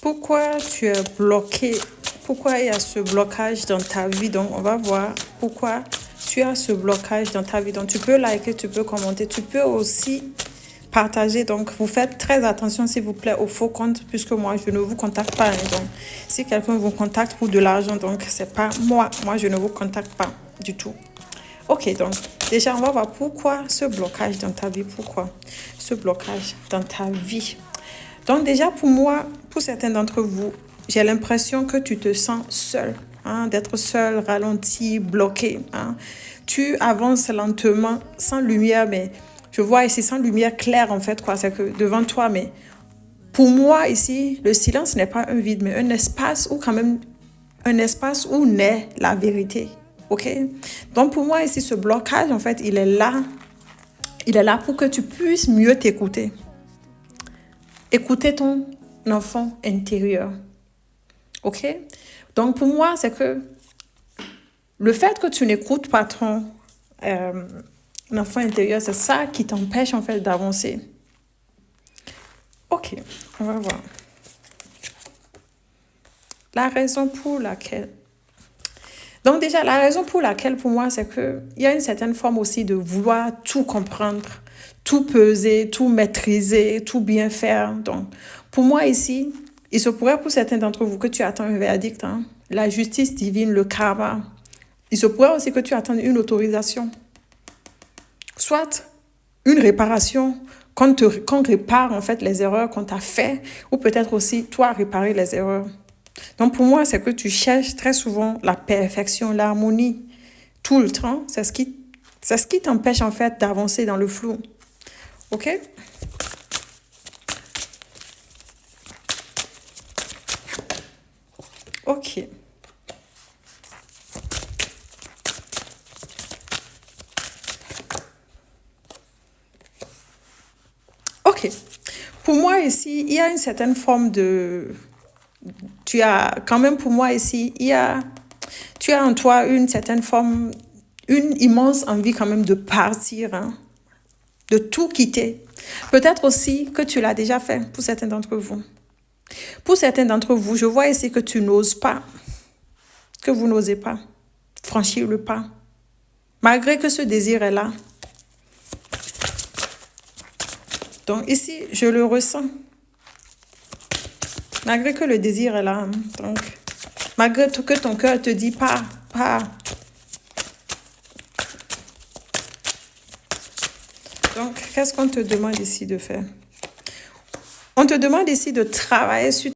Pourquoi tu es bloqué? Pourquoi il y a ce blocage dans ta vie? Donc, on va voir pourquoi tu as ce blocage dans ta vie. Donc, tu peux liker, tu peux commenter, tu peux aussi partager. Donc, vous faites très attention, s'il vous plaît, aux faux comptes, puisque moi, je ne vous contacte pas. Donc, si quelqu'un vous contacte pour de l'argent, donc, c'est pas moi. Moi, je ne vous contacte pas du tout. Ok, donc, déjà, on va voir pourquoi ce blocage dans ta vie. Pourquoi ce blocage dans ta vie? Donc, déjà, pour moi, pour certains d'entre vous, j'ai l'impression que tu te sens seul, hein, d'être seul, ralenti, bloqué. Hein. Tu avances lentement, sans lumière, mais je vois ici sans lumière claire, en fait, quoi. C'est que devant toi, mais pour moi, ici, le silence n'est pas un vide, mais un espace où, quand même, un espace où naît la vérité. OK? Donc, pour moi, ici, ce blocage, en fait, il est là. Il est là pour que tu puisses mieux t'écouter. Écouter ton enfant intérieur. OK? Donc, pour moi, c'est que le fait que tu n'écoutes pas ton enfant intérieur, c'est ça qui t'empêche, en fait, d'avancer. OK, on va voir. La raison pour laquelle... Donc, déjà, la raison pour laquelle, pour moi, c'est qu'il y a une certaine forme aussi de vouloir tout comprendre, tout peser, tout maîtriser, tout bien faire. Donc, pour moi, ici, il se pourrait pour certains d'entre vous que tu attends un verdict, hein, la justice divine, le karma. Il se pourrait aussi que tu attendes une autorisation. Soit une réparation, qu'on répare en fait les erreurs qu'on t'a fait, ou peut-être aussi toi réparer les erreurs. Donc pour moi, c'est que tu cherches très souvent la perfection, l'harmonie, tout le temps. C'est ce qui t'empêche en fait d'avancer dans le flou. OK? OK. OK. Pour moi ici, il y a une certaine forme de... Tu as quand même pour moi ici, tu as en toi une certaine forme, une immense envie quand même de partir, hein, de tout quitter. Peut-être aussi que tu l'as déjà fait pour certains d'entre vous. Pour certains d'entre vous, je vois ici que tu n'oses pas, que vous n'osez pas franchir le pas. Malgré que ce désir est là. Donc ici, je le ressens. Malgré que le désir est là. Hein, donc, malgré tout que ton cœur te dit pas. Donc, qu'est-ce qu'on te demande ici de faire? On te demande ici de travailler sur